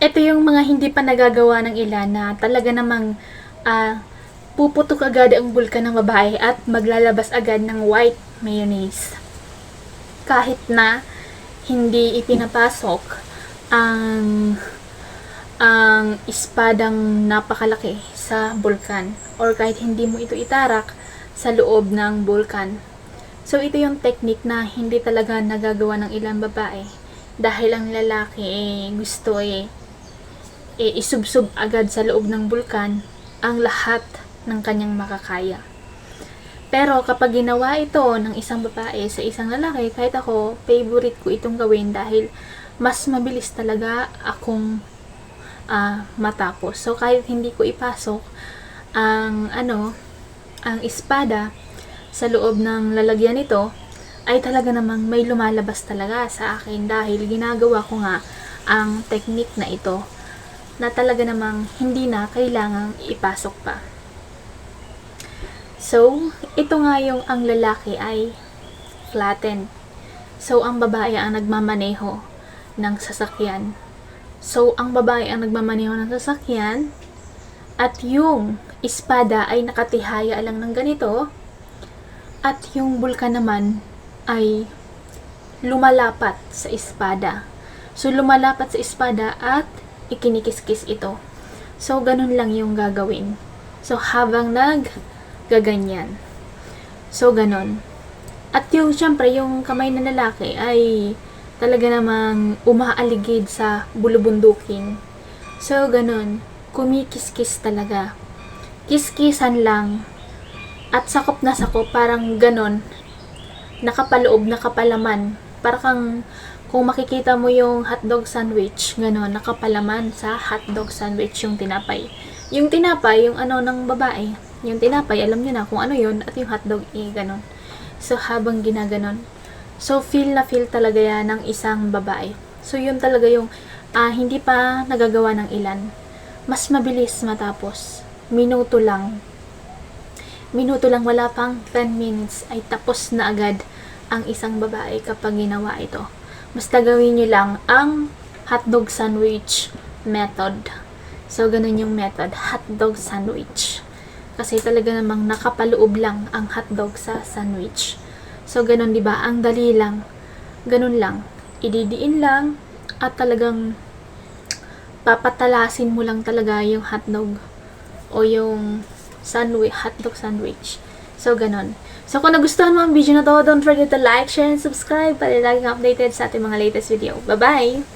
Ito yung mga hindi pa nagagawa ng ilan na talaga namang puputok agad ang bulkan ng babae at maglalabas agad ng white mayonnaise. Kahit na hindi ipinapasok ang espadang napakalaki sa bulkan or kahit hindi mo ito itarak sa loob ng bulkan. So ito yung technique na hindi talaga nagagawa ng ilang babae dahil ang lalaki gusto isubsob agad sa loob ng bulkan ang lahat ng kanyang makakaya. Pero kapag ginawa ito ng isang babae sa isang lalaki, kahit ako, favorite ko itong gawin dahil mas mabilis talaga akong matapos. So kahit hindi ko ipasok ang espada sa loob ng lalagyan nito, ay talaga namang may lumalabas talaga sa akin dahil ginagawa ko nga ang technique na ito na talaga namang hindi na kailangang ipasok pa. So, ito nga yung ang lalaki ay flatten. So, ang babae ang nagmamaneho ng sasakyan. So, ang babae ang nagmamaneho ng sasakyan at yung espada ay nakatihaya lang ng ganito at yung bulkan naman ay lumalapat sa espada. So, lumalapat sa espada at ikinikiskis ito. So, ganun lang yung gagawin. So, habang gaganyan. So, ganun. At yung, syempre, yung kamay ng lalaki ay talaga namang umaaligid sa bulubundukin. So, ganun. Kumikiskis talaga. Kiskisan lang. At sakop na sakop, parang ganun. Nakapaloob, nakapalaman. Parang kung makikita mo yung hotdog sandwich, gano'n, nakapalaman sa hotdog sandwich yung tinapay. Yung tinapay, yung ng babae, yung tinapay, alam nyo na kung ano yun, at yung hotdog, gano'n. So, habang ginaganon. So, feel na feel talaga yan ng isang babae. So, yun talaga yung hindi pa nagagawa ng ilan. Mas mabilis matapos. Minuto lang. Minuto lang, wala pang 10 minutes, ay tapos na agad ang isang babae kapag ginawa ito. Basta gawin nyo lang ang hotdog sandwich method. So, ganun yung method, hotdog sandwich. Kasi talaga namang nakapaloob lang ang hotdog sa sandwich. So, ganun, diba? Ang dali lang. Ganun lang. Ididiin lang at talagang papatalasin mo lang talaga yung hotdog o yung hotdog sandwich. So, ganun. So, kung nagustuhan mo ang video na to, don't forget to like, share, and subscribe para laging updated sa ating mga latest video. Bye-bye!